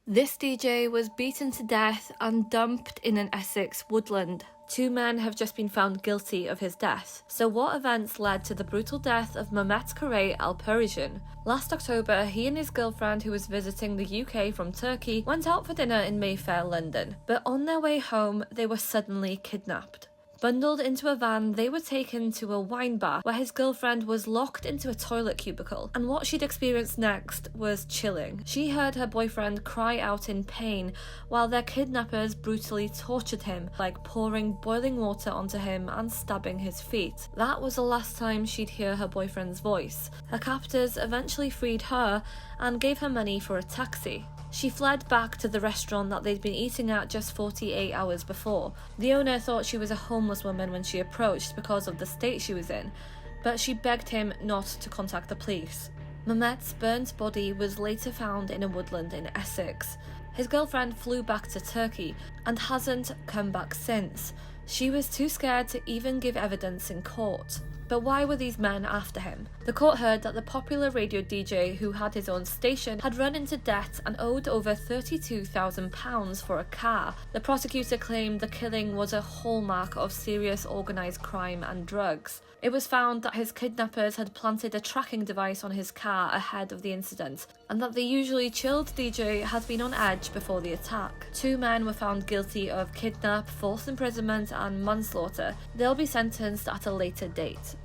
This DJ was beaten to death and dumped in an Essex woodland. 2 men have just been found guilty of his death. So what events led to the brutal death of Mehmet Koray Alpergin? Last October, he and his girlfriend, who was visiting the UK from Turkey, went out for dinner in Mayfair, London. But on their way home, they were suddenly kidnapped. Bundled into a van, they were taken to a wine bar where his girlfriend was locked into a toilet cubicle, and what she'd experienced next was chilling. She heard her boyfriend cry out in pain while their kidnappers brutally tortured him, like pouring boiling water onto him and stabbing his feet. That was the last time she'd hear her boyfriend's voice. Her captors eventually freed her and gave her money for a taxi. She fled back to the restaurant that they'd been eating at just 48 hours before. The owner thought she was a homeless woman when she approached because of the state she was in, but she begged him not to contact the police. Mehmet's burnt body was later found in a woodland in Essex. His girlfriend flew back to Turkey and hasn't come back since. She was too scared to even give evidence in court. But why were these men after him? The court heard that the popular radio DJ who had his own station had run into debt and owed over £32,000 for a car. The prosecutor claimed the killing was a hallmark of serious organised crime and drugs. It was found that his kidnappers had planted a tracking device on his car ahead of the incident, and that the usually chilled DJ had been on edge before the attack. 2 men were found guilty of kidnap, false imprisonment and manslaughter. They'll be sentenced at a later date.